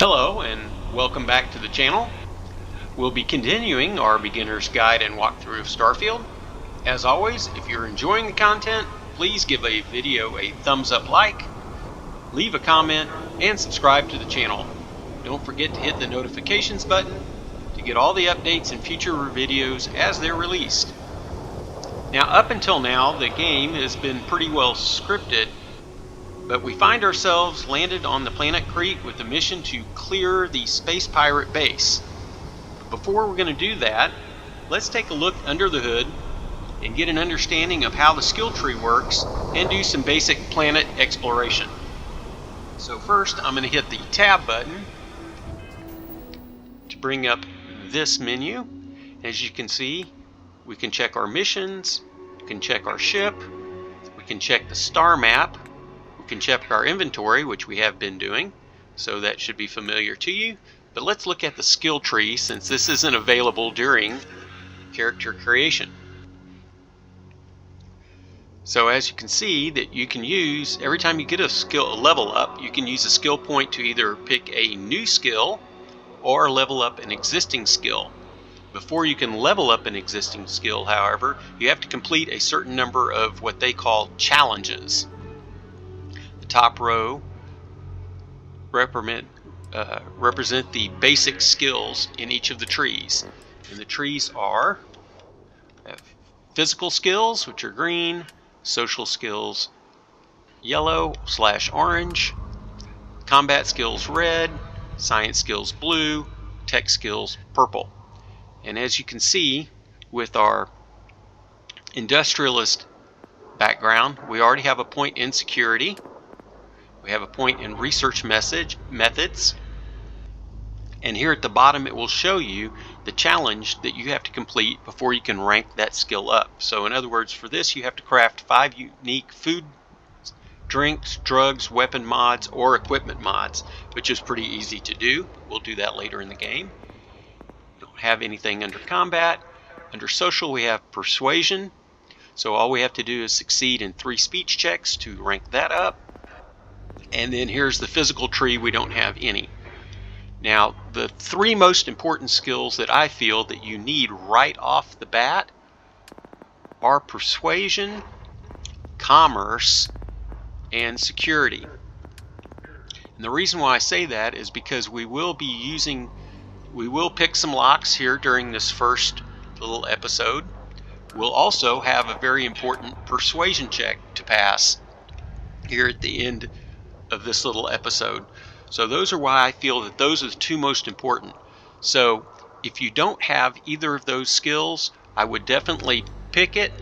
Hello and welcome back to the channel. We'll be continuing our beginner's guide and walkthrough of Starfield. As always, if you're enjoying the content, please give a video a thumbs up like, leave a comment, and subscribe to the channel. Don't forget to hit the notifications button to get all the updates and future videos as they're released. Now, up until now, the game has been pretty well scripted, but we find ourselves landed on the planet Kreet with a mission to clear the space pirate base. Before we're going to do that, let's take a look under the hood and get an understanding of how the skill tree works and do some basic planet exploration. So first, I'm going to hit the tab button to bring up this menu. As you can see, we can check our missions, we can check our ship, we can check the star map, we can check our inventory, which we have been doing, so that should be familiar to you. But let's look at the skill tree, since this isn't available during character creation. So as you can see, that you can use, every time you get a level up, you can use a skill point to either pick a new skill or level up an existing skill. Before you can level up an existing skill, however, you have to complete a certain number of what they call challenges. The top row represent the basic skills in each of the trees. And the trees are physical skills, which are green, social skills yellow/orange, combat skills red, science skills blue, tech skills purple. And as you can see, with our industrialist background, we already have a point in security. We have a point in research methods. And here at the bottom, it will show you the challenge that you have to complete before you can rank that skill up. So in other words, for this, you have to craft 5 unique food, drinks, drugs, weapon mods, or equipment mods, which is pretty easy to do. We'll do that later in the game. We don't have anything under combat. Under social, we have persuasion. So all we have to do is succeed in 3 speech checks to rank that up. And then here's the physical tree. We don't have any. Now, the 3 most important skills that I feel that you need right off the bat are persuasion, commerce, and security. And the reason why I say that is because we will pick some locks here during this first little episode. We'll also have a very important persuasion check to pass here at the end of this little episode. So those are why I feel that those are the 2 most important. So if you don't have either of those skills, I would definitely pick it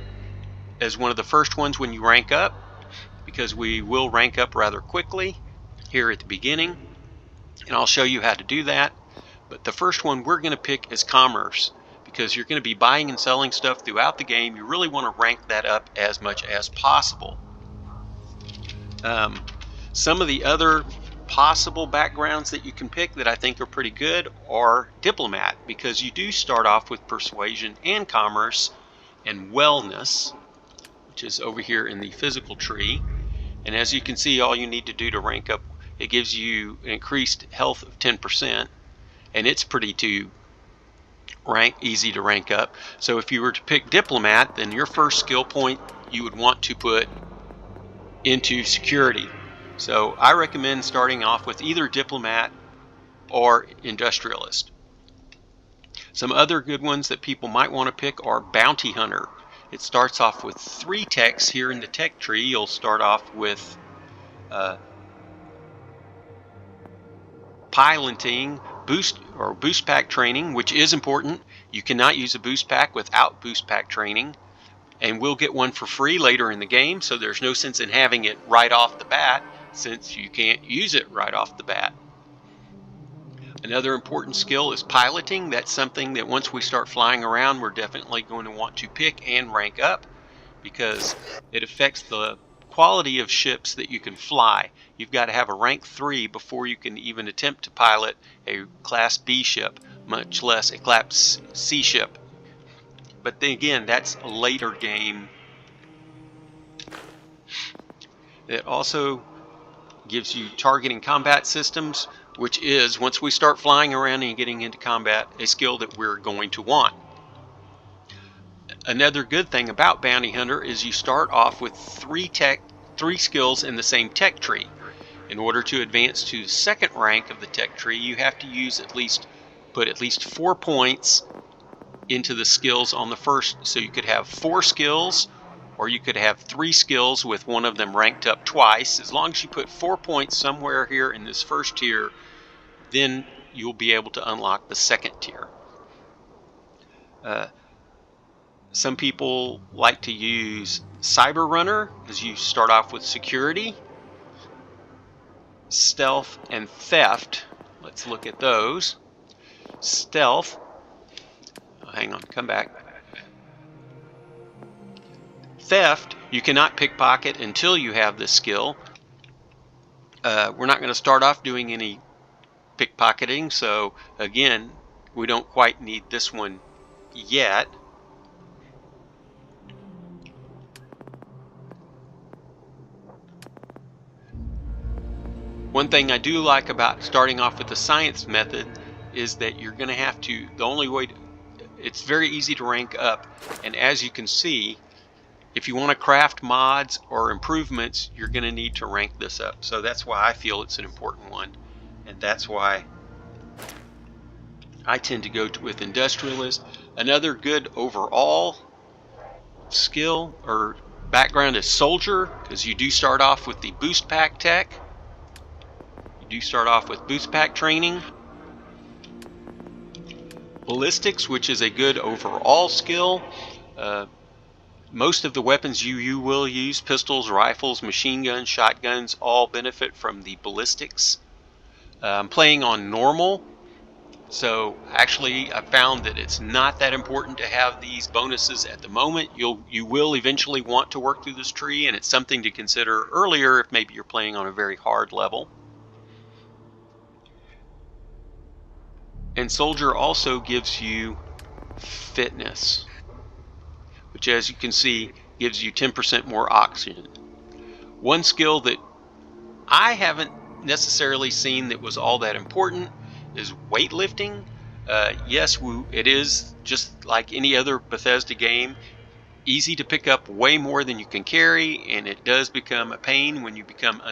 as one of the first ones when you rank up, because we will rank up rather quickly here at the beginning, and I'll show you how to do that. But the first one we're going to pick is commerce, because you're going to be buying and selling stuff throughout the game. You really want to rank that up as much as possible. Some of the other possible backgrounds that you can pick that I think are pretty good are diplomat, because you do start off with persuasion and commerce and wellness, which is over here in the physical tree. And as you can see, all you need to do to rank up, it gives you an increased health of 10%, and it's pretty easy to rank up. So if you were to pick diplomat, then your first skill point you would want to put into security. So I recommend starting off with either diplomat or industrialist. Some other good ones that people might want to pick are bounty hunter. It starts off with 3 techs here in the tech tree. You'll start off with piloting, boost pack training, which is important. You cannot use a boost pack without boost pack training. And we'll get one for free later in the game, so there's no sense in having it right off the bat, since you can't use it right off the bat. Another important skill is piloting. That's something that once we start flying around, we're definitely going to want to pick and rank up, because it affects the quality of ships that you can fly. You've got to have a rank 3 before you can even attempt to pilot a Class B ship, much less a Class C ship. But then again, that's a later game. It also gives you targeting combat systems, which is, once we start flying around and getting into combat, a skill that we're going to want. Another good thing about Bounty Hunter is you start off with three skills in the same tech tree. In order to advance to the second rank of the tech tree, you have to put at least 4 points into the skills on the first. So you could have 4 skills, or you could have 3 skills with one of them ranked up twice. As long as you put 4 points somewhere here in this first tier, then you'll be able to unlock the second tier. Some people like to use Cyber Runner because you start off with security, stealth, and theft. Let's look at those. Stealth. Oh, hang on, come back. Theft, you cannot pickpocket until you have this skill. We're not going to start off doing any pickpocketing, so again, we don't quite need this one yet. One thing I do like about starting off with the science method is that you're going to have to, it's very easy to rank up, and as you can see, if you want to craft mods or improvements, you're going to need to rank this up. So that's why I feel it's an important one, and that's why I tend to go with industrialist. Another good overall skill or background is soldier, because you do start off with the boost pack tech. You do start off with boost pack training. Ballistics, which is a good overall skill. Most of the weapons you will use, pistols, rifles, machine guns, shotguns, all benefit from the ballistics. I'm playing on normal, so actually I found that it's not that important to have these bonuses at the moment. You will eventually want to work through this tree, and it's something to consider earlier if maybe you're playing on a very hard level. And soldier also gives you fitness, which, as you can see, gives you 10% more oxygen. One skill that I haven't necessarily seen that was all that important is weightlifting. Yes, it is just like any other Bethesda game, easy to pick up way more than you can carry, and it does become a pain when you become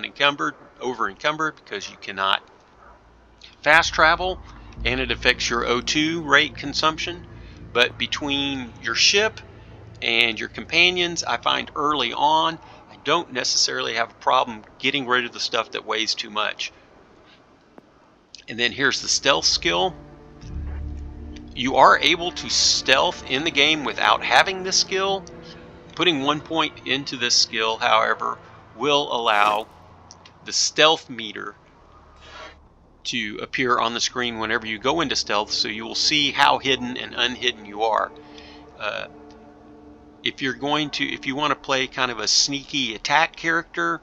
over encumbered, because you cannot fast travel, and it affects your O2 rate consumption. But between your ship and your companions, I find early on I don't necessarily have a problem getting rid of the stuff that weighs too much. And then here's the stealth skill. You are able to stealth in the game without having this skill. Putting 1 point into this skill, however, will allow the stealth meter to appear on the screen whenever you go into stealth, so you will see how hidden and unhidden you are. If you want to play kind of a sneaky attack character,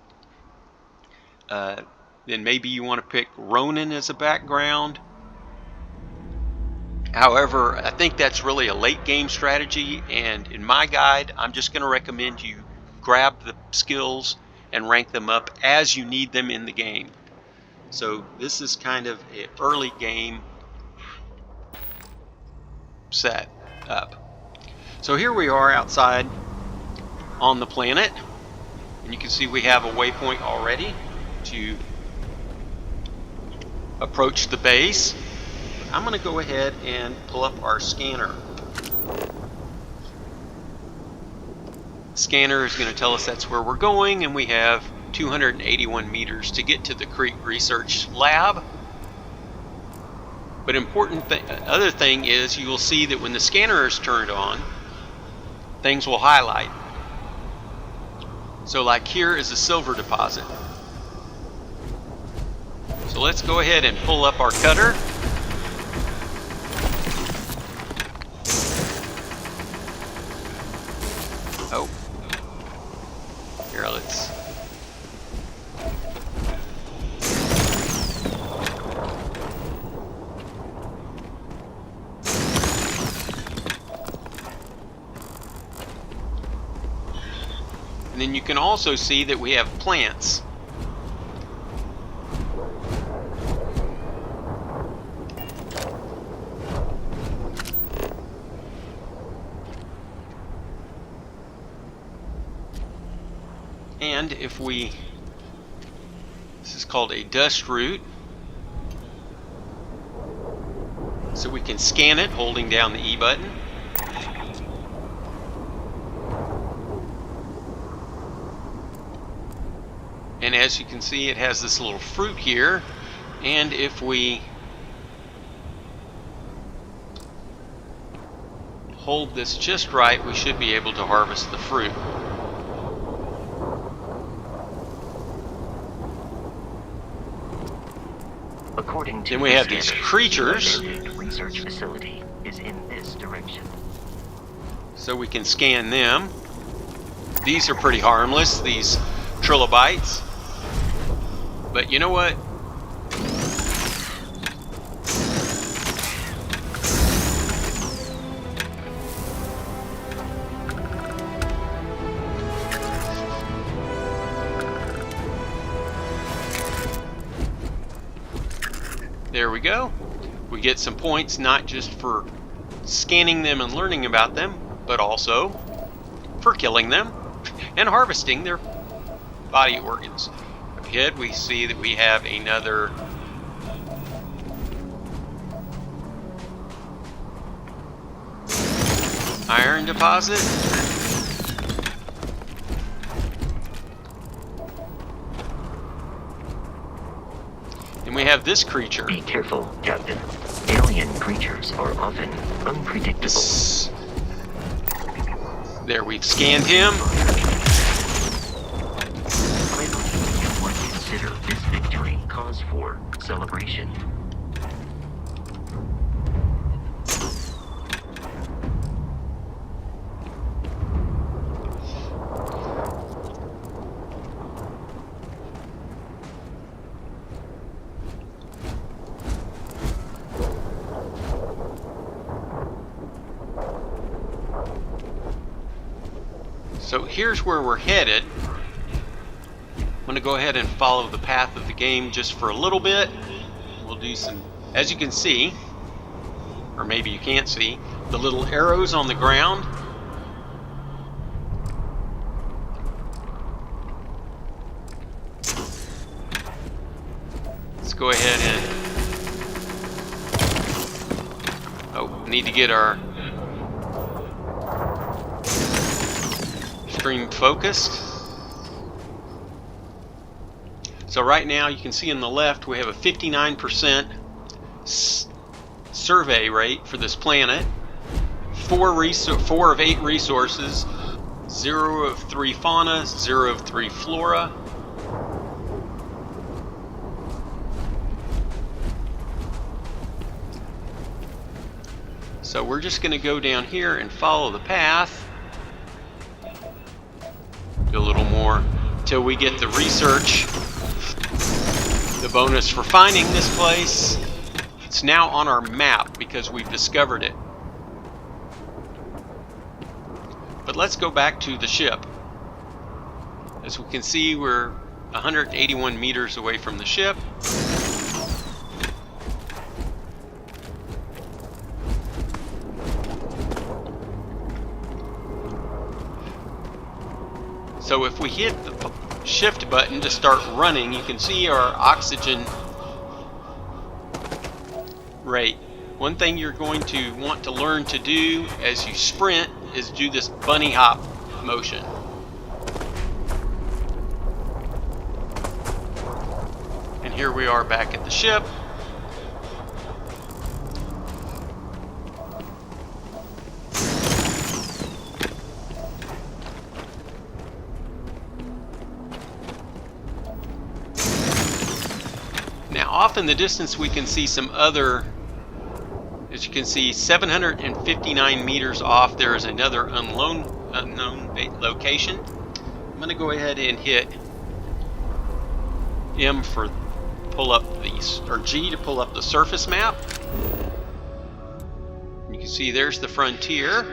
then maybe you want to pick Ronin as a background. However, I think that's really a late game strategy, and in my guide, I'm just going to recommend you grab the skills and rank them up as you need them in the game. So this is kind of an early game set up. So here we are outside on the planet, and you can see we have a waypoint already to approach the base. I'm going to go ahead and pull up our scanner. The scanner is going to tell us that's where we're going, and we have 281 meters to get to the Kreet research lab. But other thing is, you will see that when the scanner is turned on, things will highlight. So like here is a silver deposit. So let's go ahead and pull up our cutter. Oh. Here, let's... And then you can also see that we have plants. And if we, this is called a dust route, so we can scan it holding down the E button. And as you can see, it has this little fruit here, and if we hold this just right, we should be able to harvest the fruit. According to then we have these creatures. The research facility is in this direction. So we can scan them. These are pretty harmless, these trilobites. But you know what? There we go. We get some points not just for scanning them and learning about them, but also for killing them and harvesting their body organs. Up ahead we see that we have another iron deposit. And we have this creature. Be careful, Captain. Alien creatures are often unpredictable. There, we've scanned him. I believe you would consider this victory cause for celebration. So here's where we're headed. I'm going to go ahead and follow the path of the game just for a little bit. We'll do some, as you can see, or maybe you can't see, the little arrows on the ground. Let's go ahead and, oh, need to get our stream focused. So right now you can see on the left we have a 59% survey rate for this planet. 4 of 8 resources, 0 of 3 fauna, 0 of 3 flora. So we're just going to go down here and follow the path. Do a little more till we get the research, the bonus for finding this place. It's now on our map because we've discovered it. But let's go back to the ship. As we can see, we're 181 meters away from the ship. So if we hit the shift button to start running, you can see our oxygen rate. One thing you're going to want to learn to do as you sprint is do this bunny hop motion. And here we are back at the ship. Off in the distance we can see some other, as you can see, 759 meters off there is another unknown location. I'm going to go ahead and hit M for pull up these, or G to pull up the surface map. You can see there's the frontier,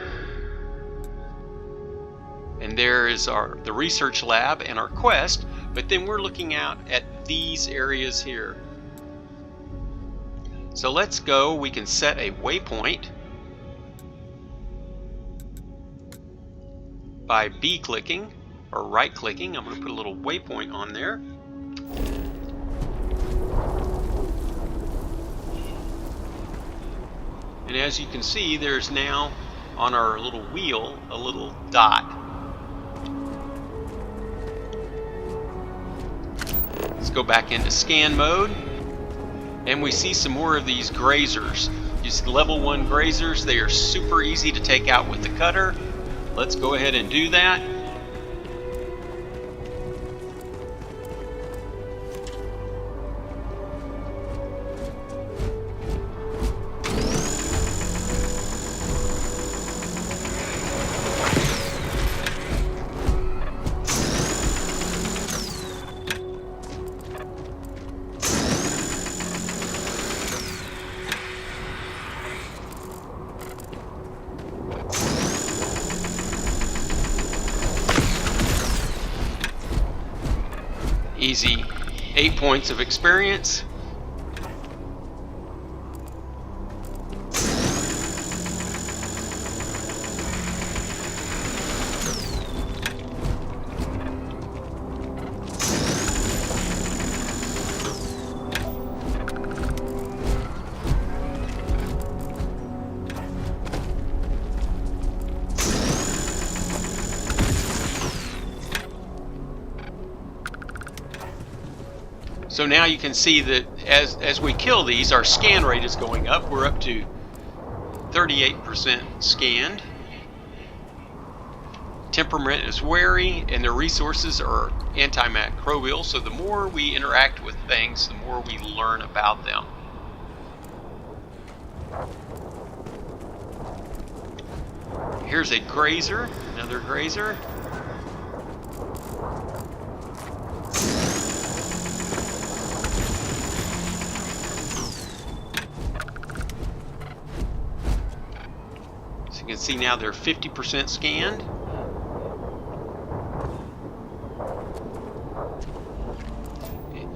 and there is the research lab and our quest, but then we're looking out at these areas here. So let's go, we can set a waypoint by B clicking. or right-clicking. I'm going to put a little waypoint on there. And as you can see, there's now on our little wheel a little dot. Let's go back into scan mode, and we see some more of these grazers. These level 1 grazers, they are super easy to take out with the cutter. Let's go ahead and do that. Easy 8 points of experience. So now you can see that as we kill these, our scan rate is going up. We're up to 38% scanned. Temperament is wary, and their resources are antimicrobial. So the more we interact with things, the more we learn about them. Here's a grazer, another grazer. You can see now they're 50% scanned.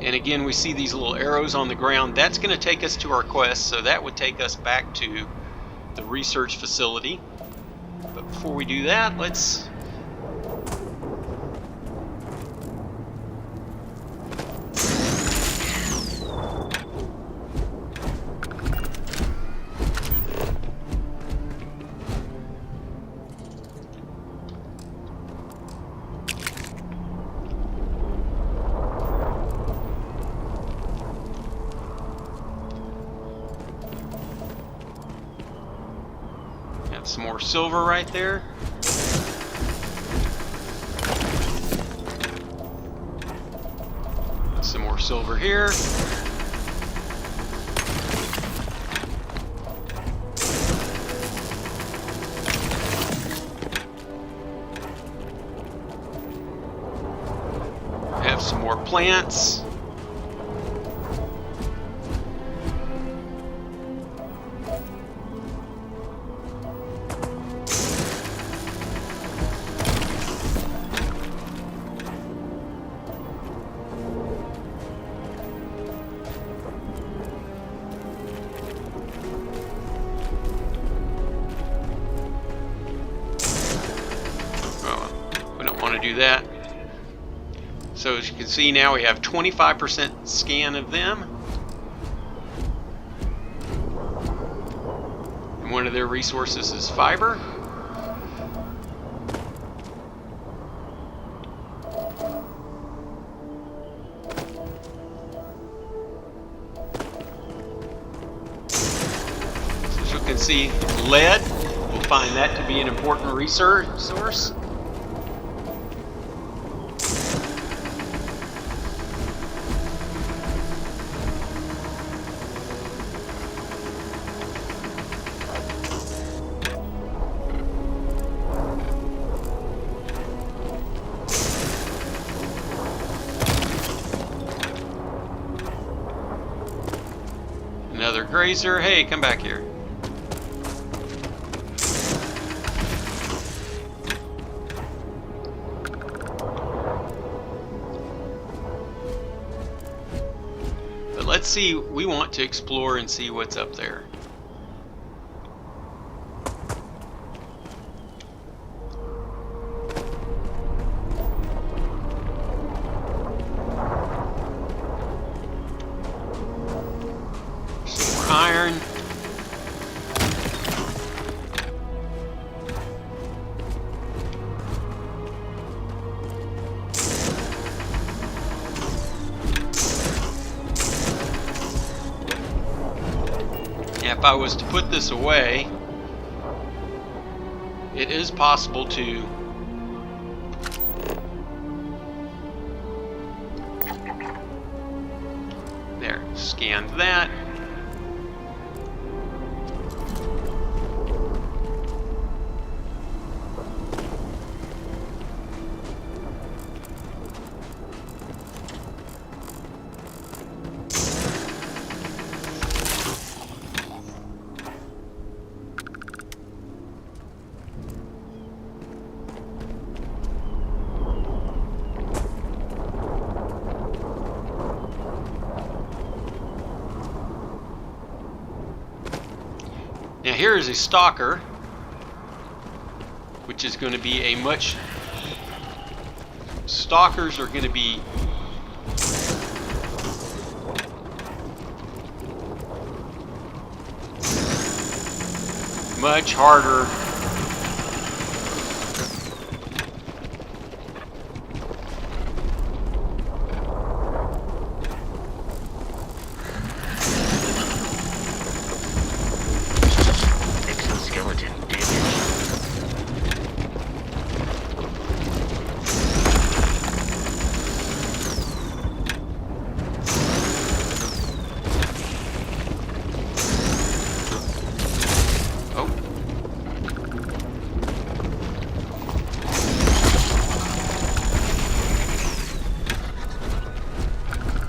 And again, we see these little arrows on the ground. That's going to take us to our quest, so that would take us back to the research facility. But before we do that, let's... some more silver right there. Some more silver here. Have some more plants. Do that. So as you can see now we have 25% scan of them, and one of their resources is fiber. So as you can see, lead, we'll find that to be an important research source. Another grazer. Hey, come back here. But let's see, we want to explore and see what's up there. iron. If I was to put this away, it is possible to there, scan that. Now here is a stalker, which is going to be a much... Stalkers are going to be much harder .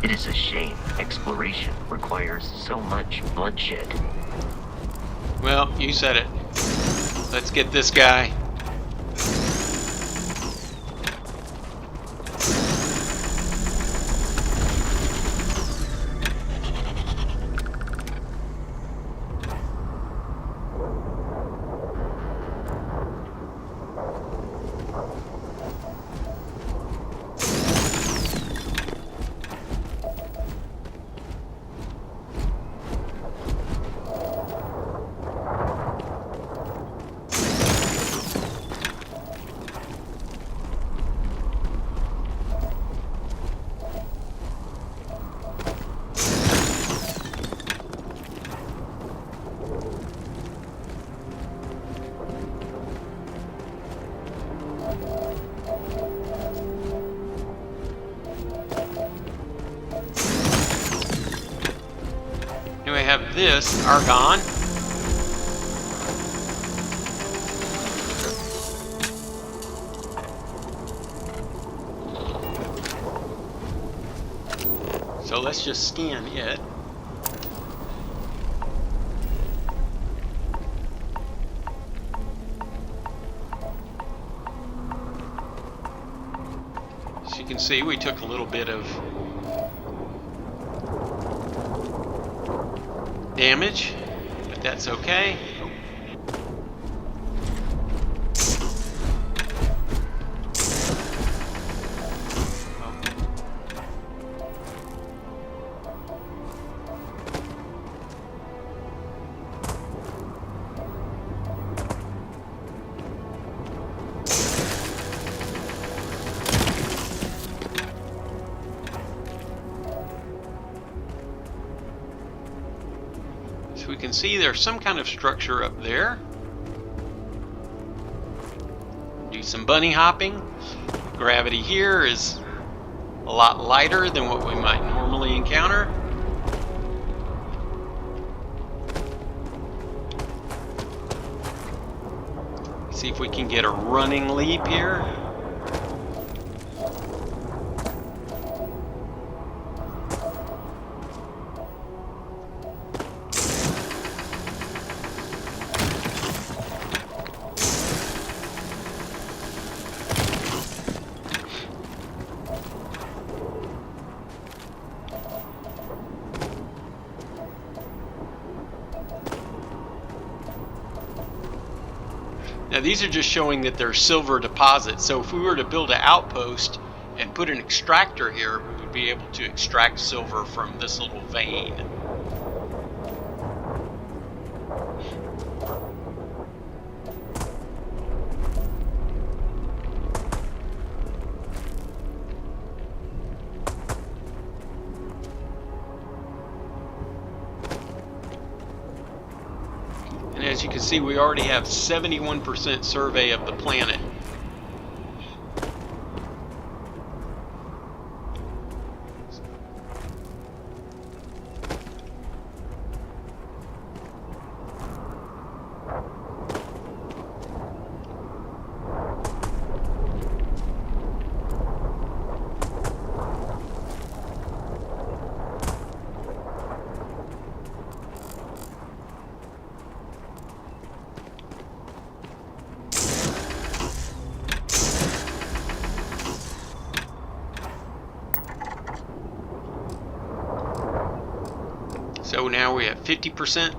It is a shame exploration requires so much bloodshed. Well, you said it. Let's get this guy. Then we have this argon. So let's just scan it. As you can see, we took a little bit of damage, but that's okay. We can see there's some kind of structure up there. Do some bunny hopping. Gravity here is a lot lighter than what we might normally encounter. See if we can get a running leap here. Now these are just showing that they're silver deposits, so if we were to build an outpost and put an extractor here, we would be able to extract silver from this little vein. As you can see, we already have 71% survey of the planet. So now we're at 50%.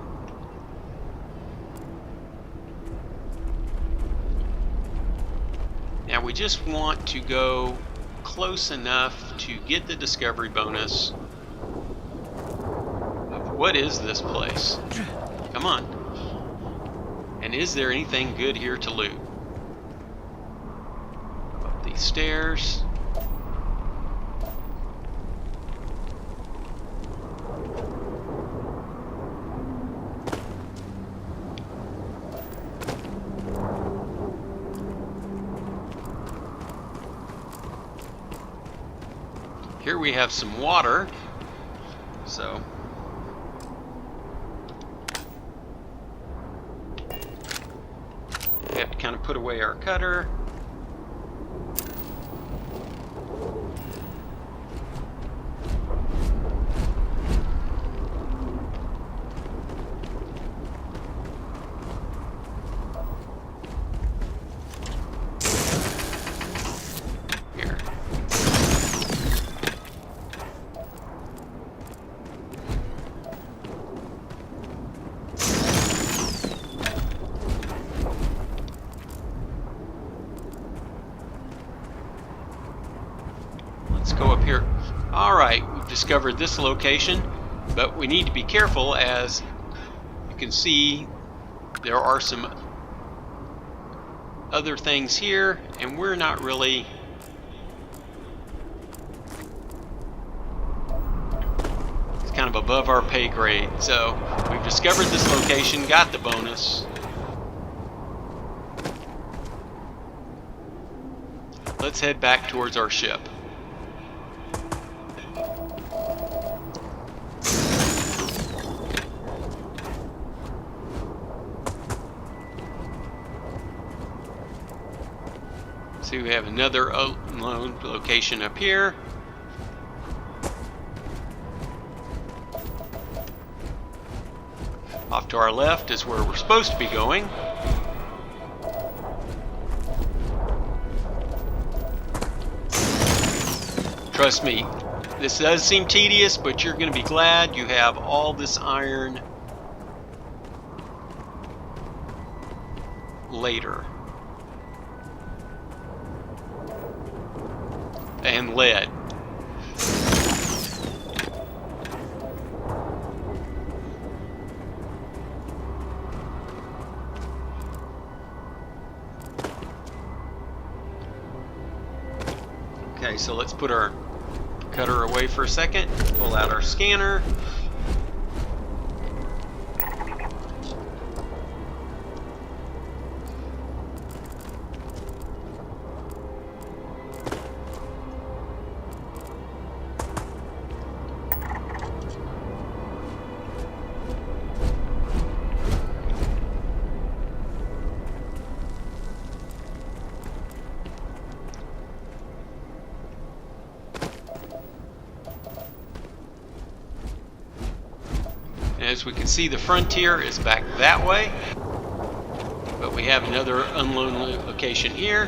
Now we just want to go close enough to get the discovery bonus. What is this place? Come on. And is there anything good here to loot? Up these stairs. Here we have some water, so we have to kind of put away our cutter. Let's go up here. Alright, we've discovered this location, but we need to be careful. As you can see, there are some other things here, and we're not really... It's kind of above our pay grade. So we've discovered this location, got the bonus. Let's head back towards our ship. See, we have another unknown location up here. Off to our left is where we're supposed to be going. Trust me, this does seem tedious, but you're going to be glad you have all this iron later. And lead. Okay, so let's put our cutter away for a second, pull out our scanner. As we can see, the frontier is back that way, but we have another unknown location here.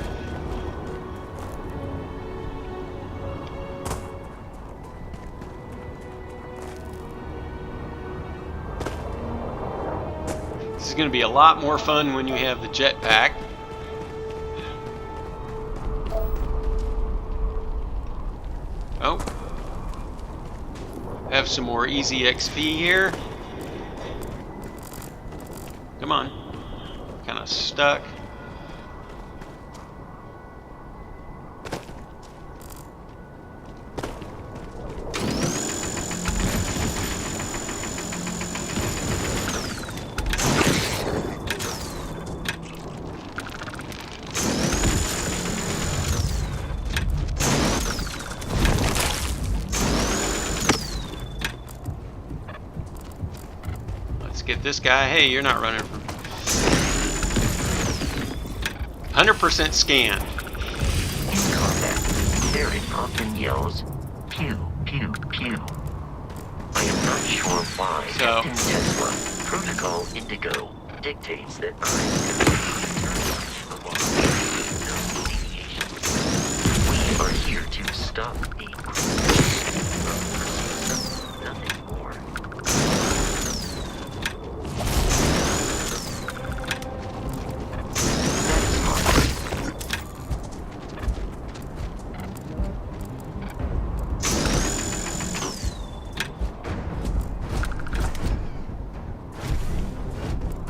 This is going to be a lot more fun when you have the jetpack. Oh, have some more easy XP here. Come on. Kind of stuck. at this guy. Hey, you're not running from... 100% scanned. In combat, Darren often yells, pew, pew, pew. I am not sure why Captain Tesla, Protocol Indigo, dictates that I am the law. No deviations. We are here to stop a nothing more.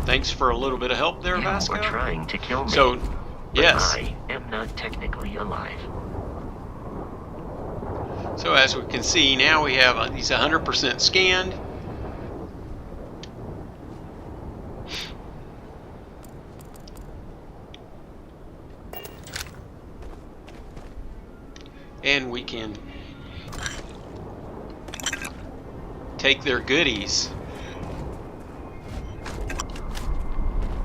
Thanks for a little bit of help there, Vasco. You are trying to kill me. So, yes. I am not technically alive. So as we can see, now we have these 100% scanned. And we can take their goodies.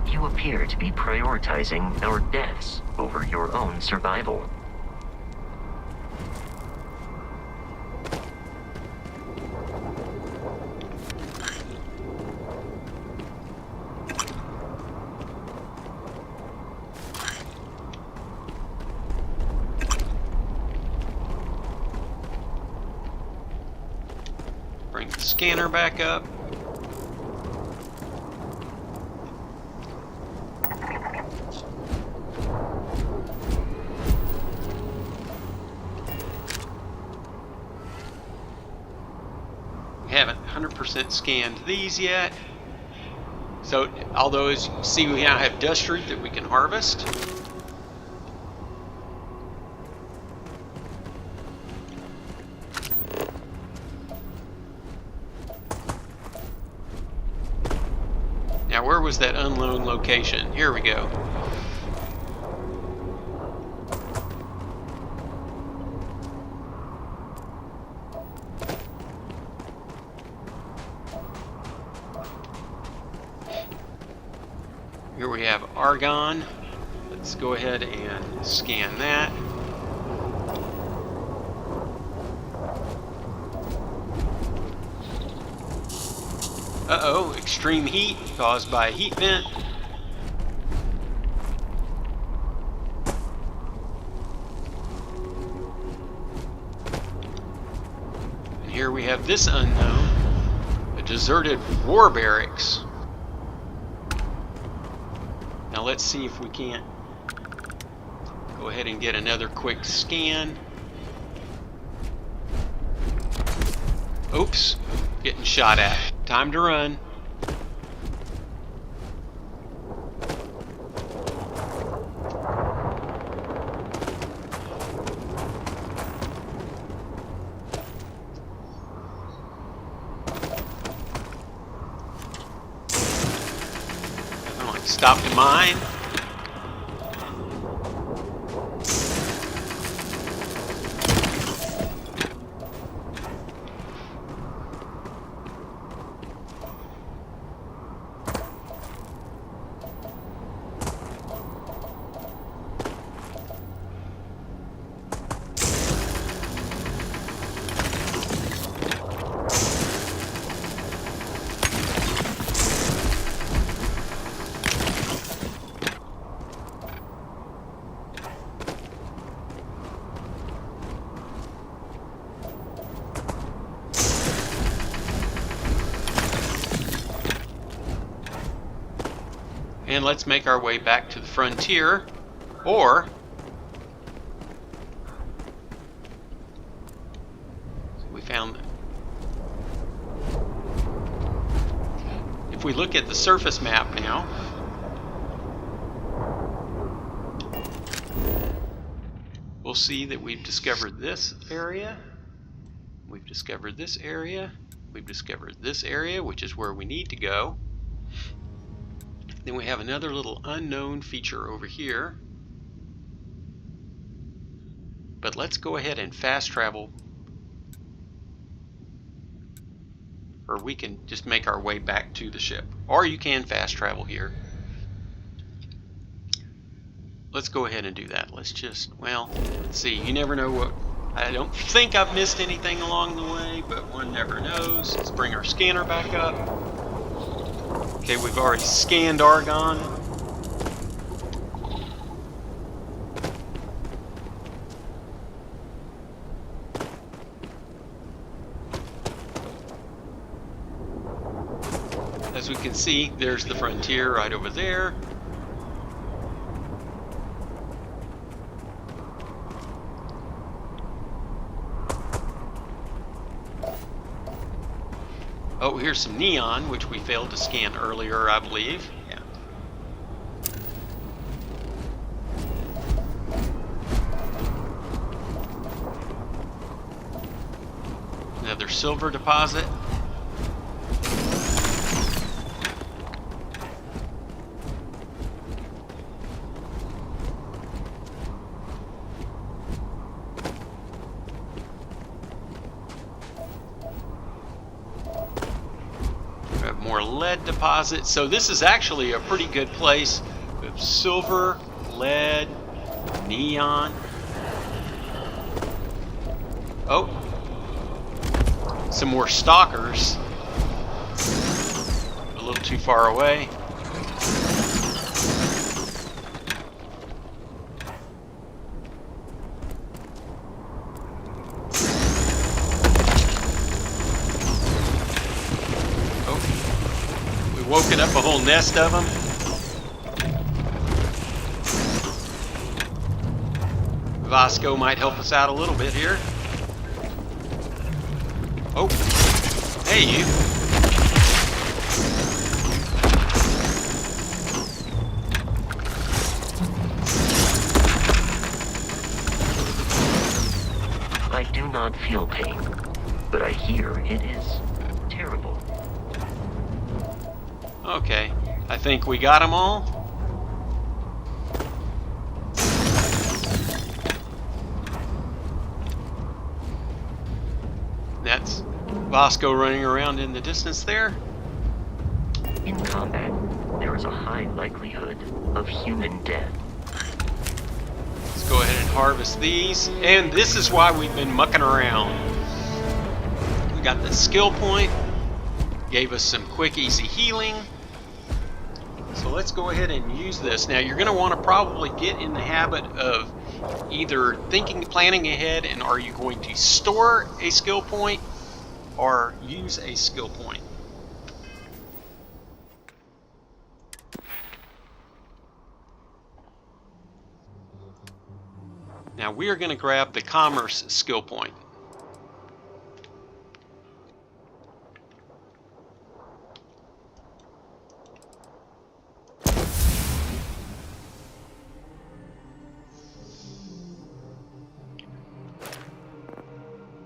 You appear to be prioritizing our deaths over your own survival. Bring the scanner back up. Haven't 100% scanned these yet. So, although as you can see, we now have dust root that we can harvest. Now, where was that unknown location? Here we go. Here we have argon. Let's go ahead and scan that. Uh-oh, extreme heat caused by a heat vent. And here we have this unknown, a deserted war barracks. Now let's see if we can't go ahead and get another quick scan. Oops, getting shot at. Time to run. Stop the mine. And let's make our way back to the frontier, or we found, if we look at the surface map now, we'll see that we've discovered this area, we've discovered this area, we've discovered this area, which is where we need to go. Then we have another little unknown feature over here. But let's go ahead and fast travel or we can just make our way back to the ship, or you can fast travel here. Let's go ahead and do that. Let's just, well, let's see. You never know what. I don't think I've missed anything along the way, but one never knows. Let's bring our scanner back up. Okay, we've already scanned Argon. As we can see, there's the frontier right over there. Oh, here's some neon, which we failed to scan earlier, I believe. Yeah. Another silver deposit. More lead deposits. So this is actually a pretty good place with silver, lead, neon. Oh, some more stalkers. A little too far away. Woken up a whole nest of them. Vasco might help us out a little bit here. Oh, hey you. I do not feel pain, but I hear it is terrible. Okay, I think we got them all. That's Vasco running around in the distance there. In combat, there is a high likelihood of human death. Let's go ahead and harvest these. And this is why we've been mucking around. We got the skill point. Gave us some quick, easy healing. So let's go ahead and use this. Now you're going to want to probably get in the habit of either planning ahead, and are you going to store a skill point or use a skill point? Now we are going to grab the commerce skill point.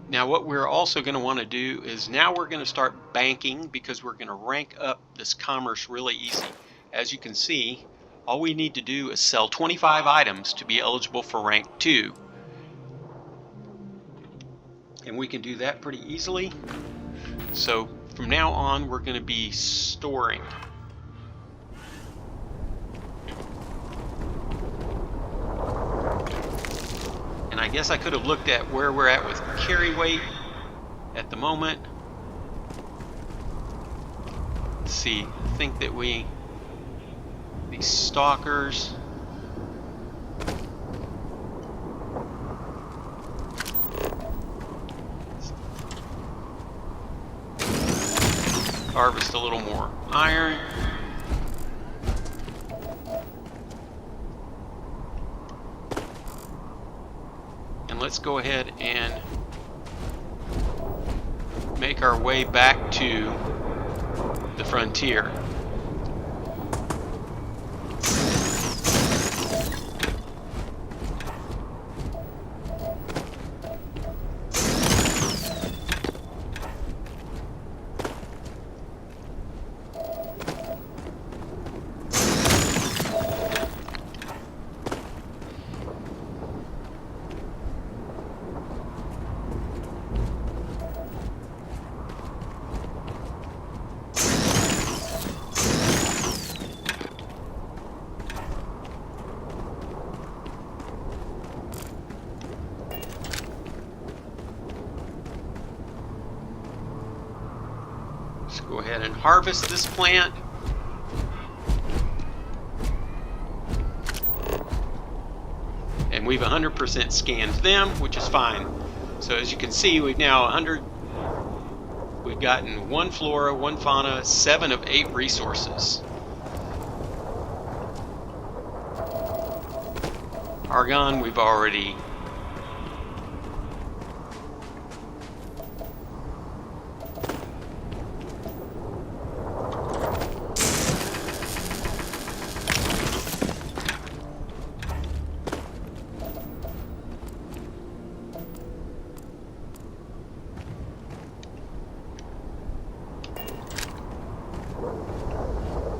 Now what we're also going to want to do is now we're going to start banking, because we're going to rank up this commerce really easy. As you can see, all we need to do is sell 25 items to be eligible for rank 2. And we can do that pretty easily. So from now on we're going to be storing. I guess I could have looked at where we're at with carry weight at the moment. Let's see, I think that these stalkers, harvest a little more iron. Let's go ahead and make our way back to the frontier. Go ahead and harvest this plant. And we've 100% scanned them, which is fine. So as you can see, we've now 100. We've gotten 1 flora, 1 fauna, 7 of 8 resources. Argon, we've already.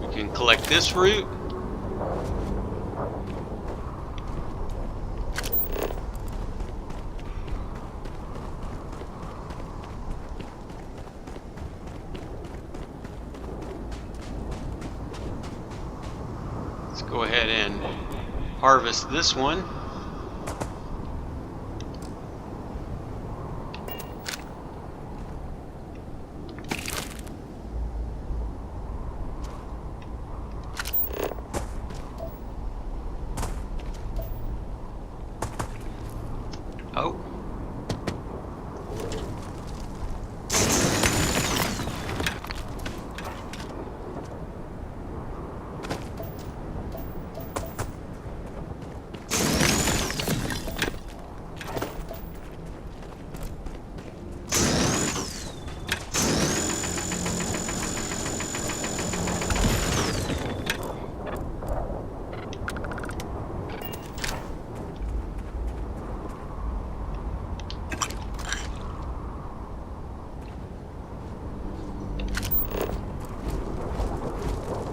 We can collect this root. Go ahead and harvest this one. Oh.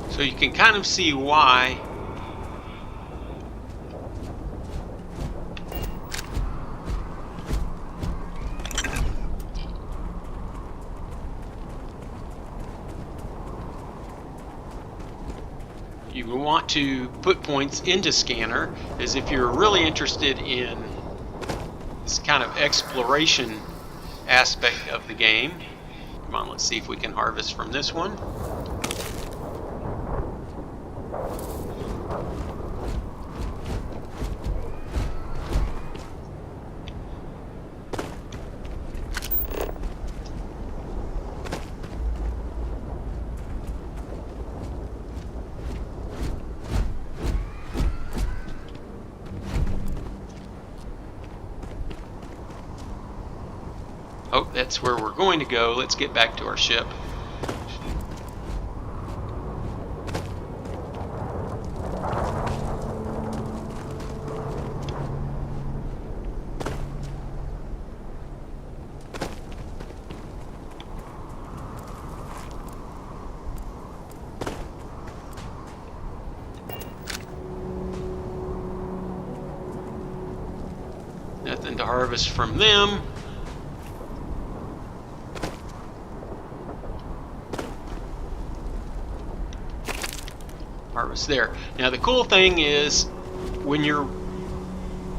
So you can kind of see why you want to put points into Scanner, is if you're really interested in this kind of exploration aspect of the game. Come on, let's see if we can harvest from this one. Oh, that's where we're going to go. Let's get back to our ship. Nothing to harvest from them. Harvest there. Now the cool thing is, when you're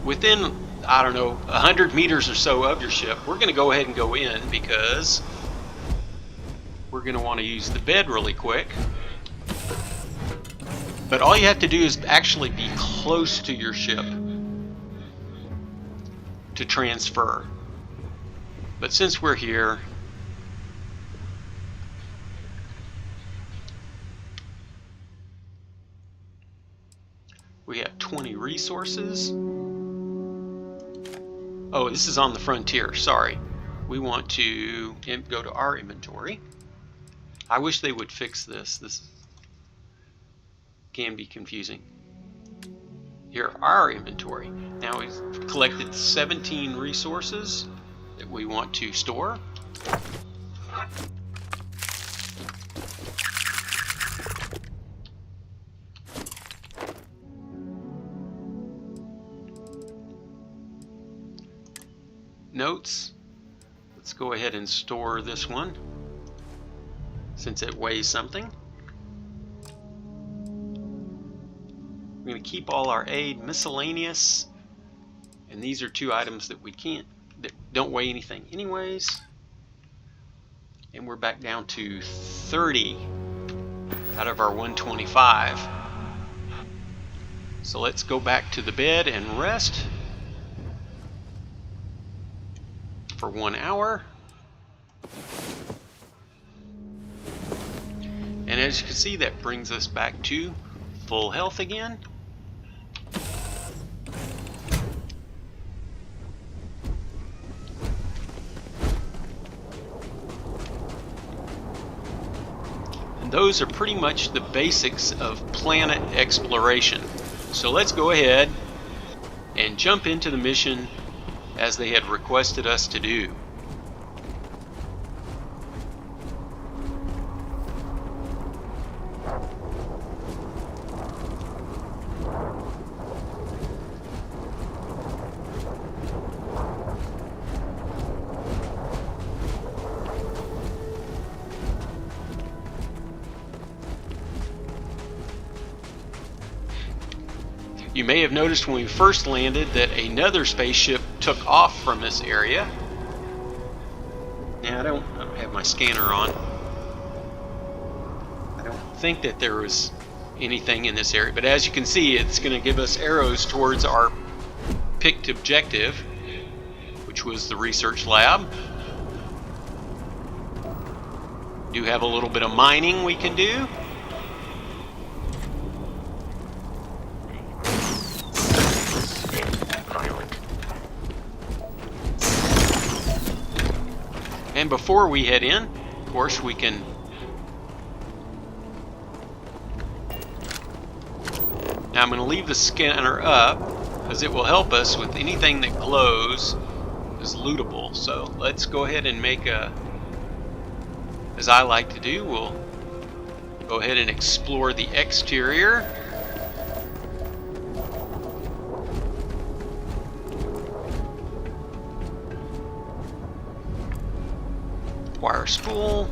within, I don't know, 100 meters or so of your ship, we're going to go ahead and go in because we're going to want to use the bed really quick. But all you have to do is actually be close to your ship to transfer. But since we're here, we have 20 resources. Oh, this is on the frontier, sorry. We want to go to our inventory. I wish they would fix this. This can be confusing. Here, our inventory. Now we've collected 17 resources that we want to store. Notes. Let's go ahead and store this one since it weighs something. We're going to keep all our aid miscellaneous, and these are 2 items that we can't, that don't weigh anything anyways. And we're back down to 30 out of our 125. So let's go back to the bed and rest for 1 hour. And as you can see, that brings us back to full health again. And those are pretty much the basics of planet exploration. So let's go ahead and jump into the mission as they had requested us to do. You may have noticed when we first landed that another spaceship took off from this area. Now I don't have my scanner on. I don't think that there was anything in this area, but as you can see, it's going to give us arrows towards our picked objective, which was the research lab. We do have a little bit of mining we can do. And before we head in, of course, we can now I'm going to leave the scanner up because it will help us with anything that glows is lootable. So let's go ahead and make a, as I like to do, we'll go ahead and explore the exterior. Wire spool.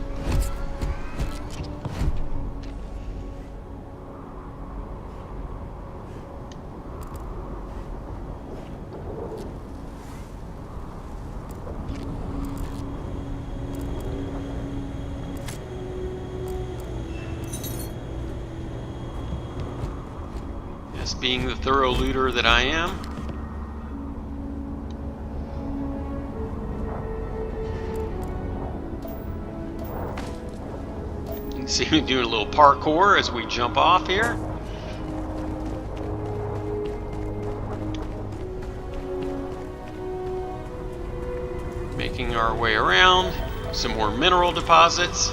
Yes, being the thorough looter that I am. See me doing a little parkour as we jump off here. Making our way around. Some more mineral deposits.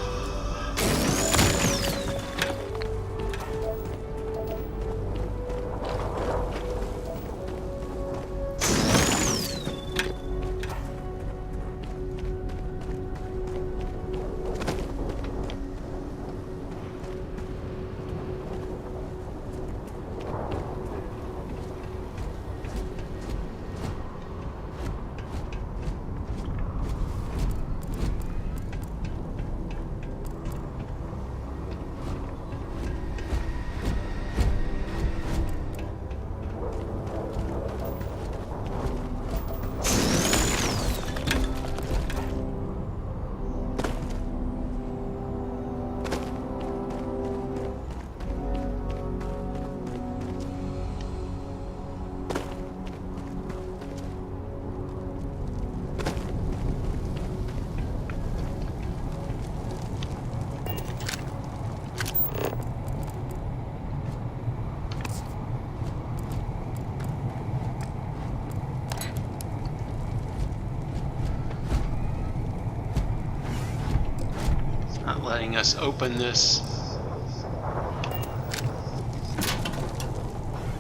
Not letting us open this.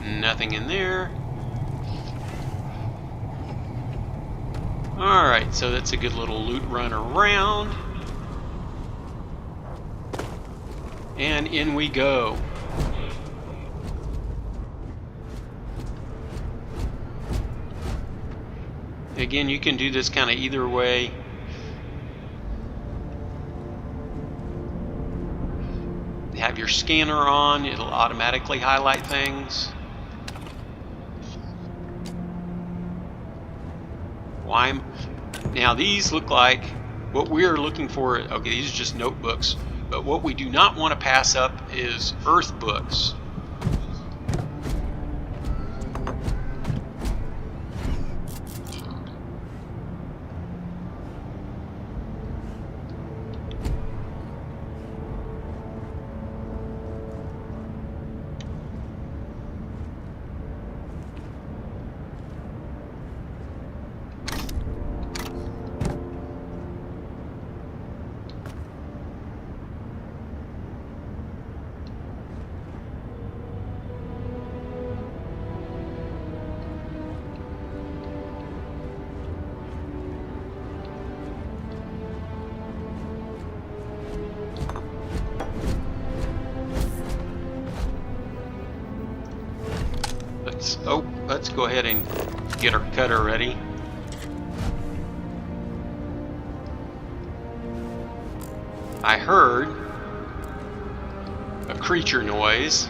Nothing in there. Alright, so that's a good little loot run around. And in we go. Again, you can do this kind of either way. Have your scanner on, it'll automatically highlight things. Why? Now these look like What we're looking for, okay, these are just notebooks, but what we do not want to pass up is Earth books. Let's go ahead and get our cutter ready. I heard a creature noise.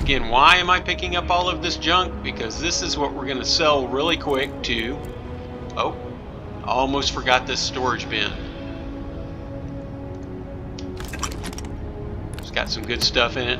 Again, why am I picking up all of this junk? Because this is what we're going to sell really quick to... Oh, I almost forgot this storage bin. It's got some good stuff in it.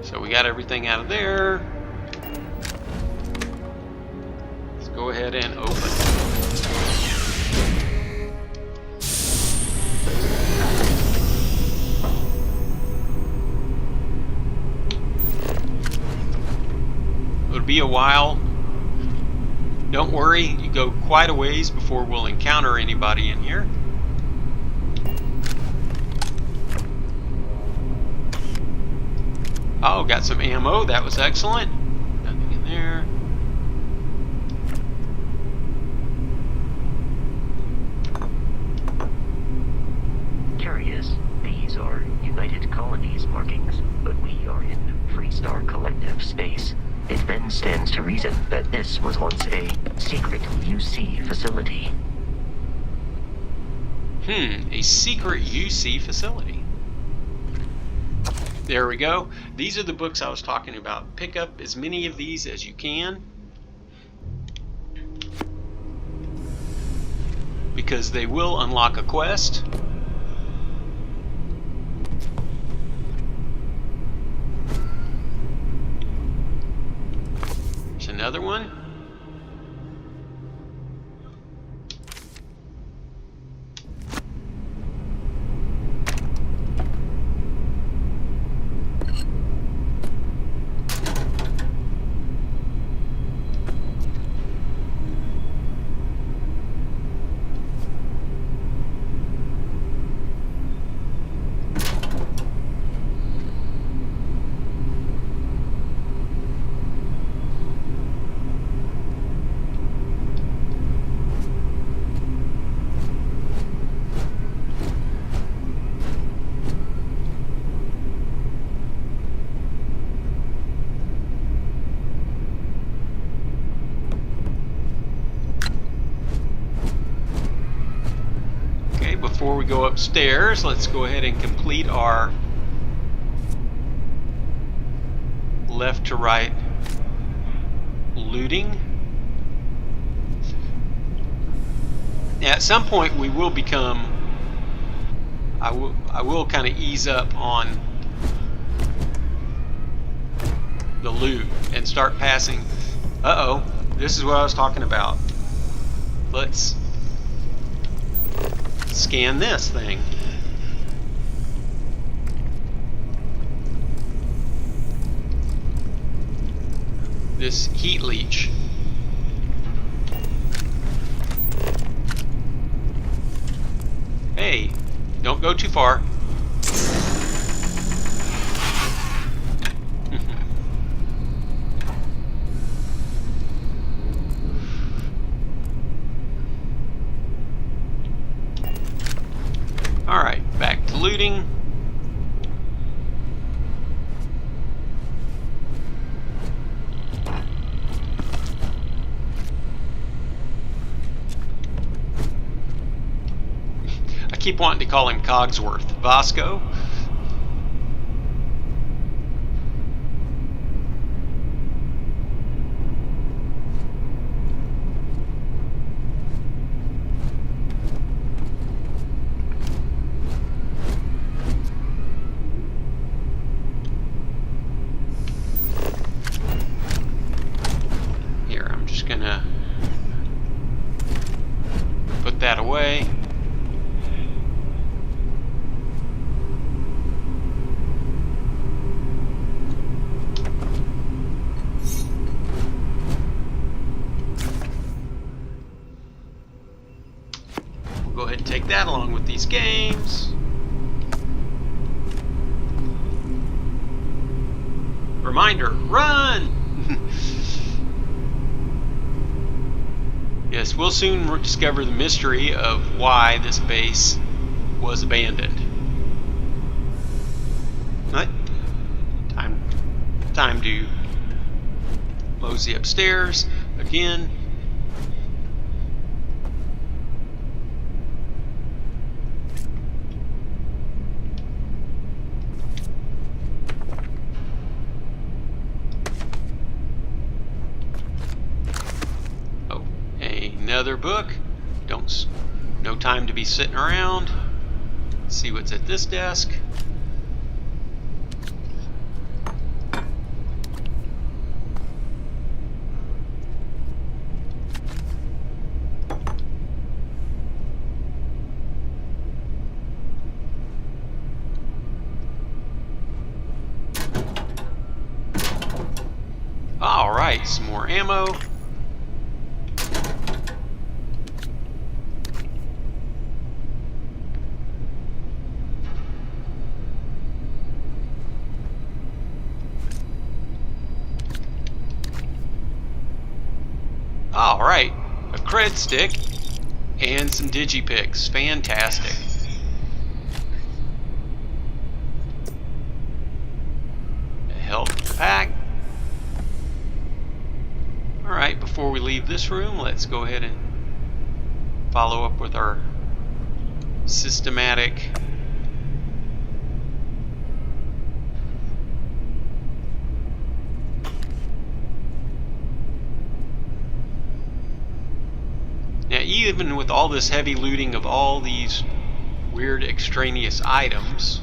So we got everything out of there. Let's go ahead and open. It'll be a while. Don't worry, you go quite a ways before we'll encounter anybody in here. Oh, got some ammo. That was excellent. Nothing in there. Curious. These are United Colonies markings, but we are in Freestar Collective space. It then stands to reason that this was once a secret UC facility. A secret UC facility. There we go. These are the books I was talking about. Pick up as many of these as you can, because they will unlock a quest. There's another one. Before we go upstairs, let's go ahead and complete our left to right looting. Now, at some point we will become, I will kind of ease up on the loot and start passing Uh-oh, this is what I was talking about. Let's scan this thing. This heat leech. Hey, don't go too far. Alright, back to looting. I keep wanting to call him Cogsworth. Vasco. Here, I'm just gonna put that away. Go ahead and take that along with these games. Reminder, run! Yes, we'll soon discover the mystery of why this base was abandoned. What? Time to mosey upstairs again. Another book. No time to be sitting around. Let's see what's at this desk. All right, some more ammo. Alright, a Kreet stick and some digipicks. Fantastic. A health pack. Alright, before we leave this room, let's go ahead and follow up with our systematic even with all this heavy looting of all these weird extraneous items,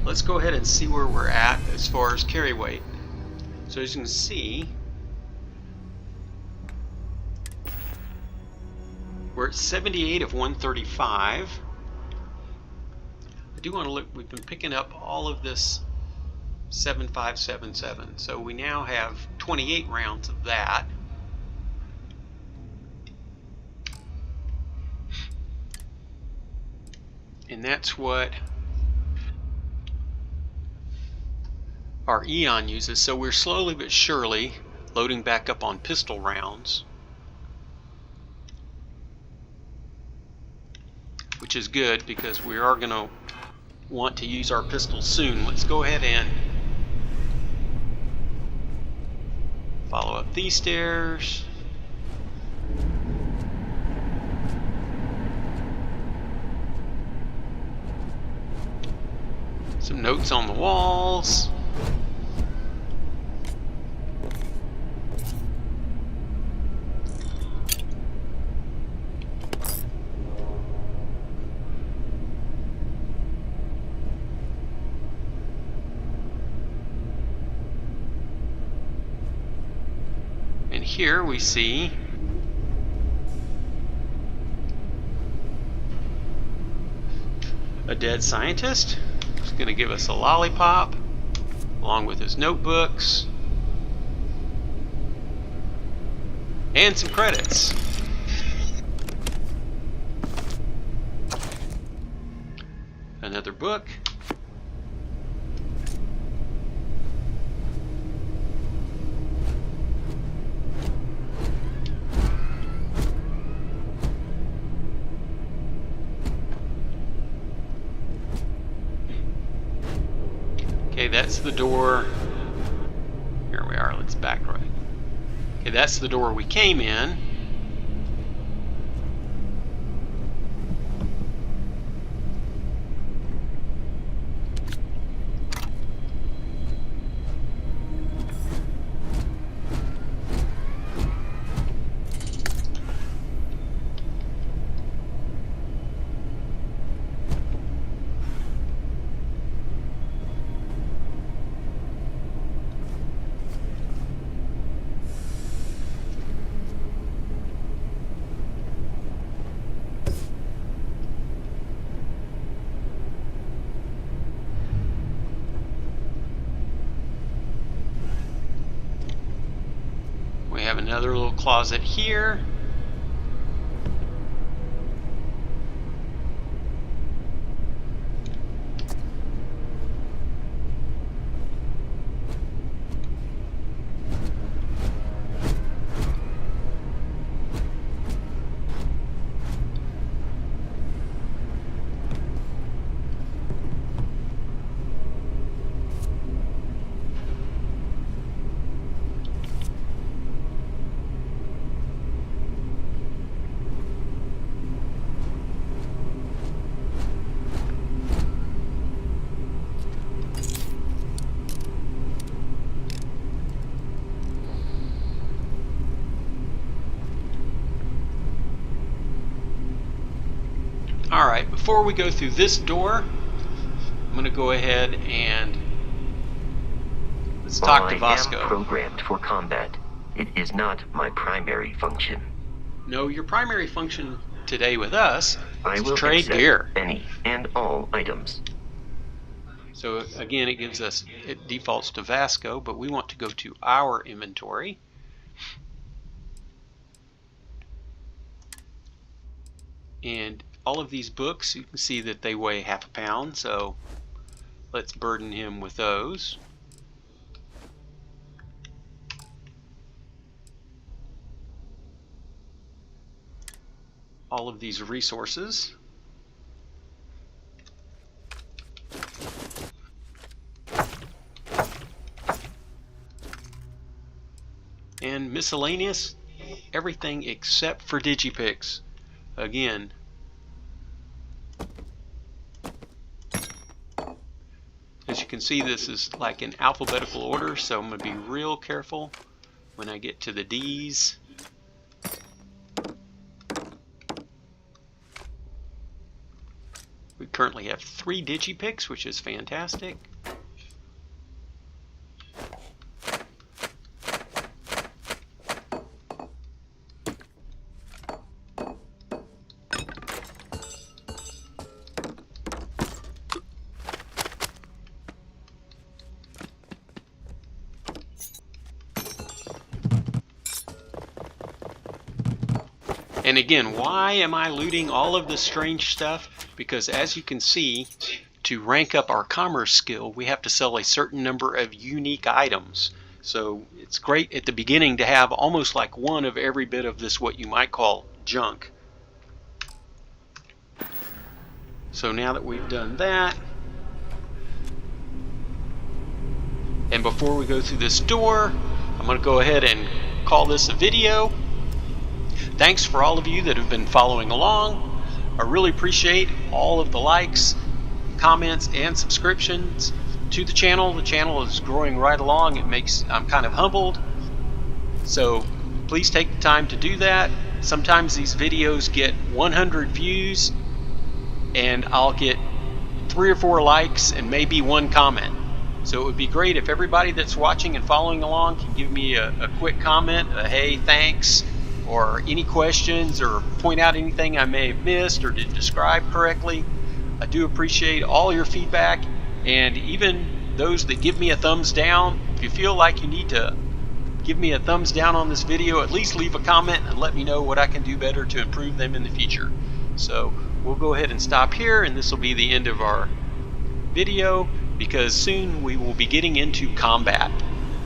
let's go ahead and see where we're at as far as carry weight. So as you can see, we're at 78 of 135. I do want to look, we've been picking up all of this 7577, so we now have 28 rounds of that. And that's what our Eon uses, so we're slowly but surely loading back up on pistol rounds, which is good because we are going to want to use our pistols soon. Let's go ahead and follow up these stairs. Some notes on the walls. here we see a dead scientist. He's going to give us a lollipop along with his notebooks and some credits. Another book. Okay, that's the door. Here we are, let's back right. Okay, that's the door we came in. We have another little closet here. Alright, before we go through this door, I'm going to go ahead and let's talk to Vasco. I am programmed for combat. It is not my primary function. No, your primary function today with us I is will to trade accept gear. any and all items. So again, it defaults to Vasco, but we want to go to our inventory. And all of these books, you can see that they weigh half a pound, so let's burden him with those. All of these resources. And miscellaneous, everything except for Digipix. Again, as you can see, this is like in alphabetical order, so I'm going to be real careful when I get to the D's. We currently have 3 Digipix, which is fantastic. And again, why am I looting all of this strange stuff? Because as you can see, to rank up our commerce skill, we have to sell a certain number of unique items. So it's great at the beginning to have almost like one of every bit of this, what you might call junk. So now that we've done that, and before we go through this door, I'm going to go ahead and call this a video. Thanks for all of you that have been following along. I really appreciate all of the likes, comments, and subscriptions to the channel. The channel is growing right along. I'm kind of humbled. So please take the time to do that. Sometimes these videos get 100 views and I'll get 3 or 4 likes and maybe 1 comment. So it would be great if everybody that's watching and following along can give me a quick comment, a hey, thanks, or any questions, or point out anything I may have missed or didn't describe correctly. I do appreciate all your feedback, and even those that give me a thumbs down. If you feel like you need to give me a thumbs down on this video, at least leave a comment and let me know what I can do better to improve them in the future. So we'll go ahead and stop here, and this will be the end of our video, because soon we will be getting into combat.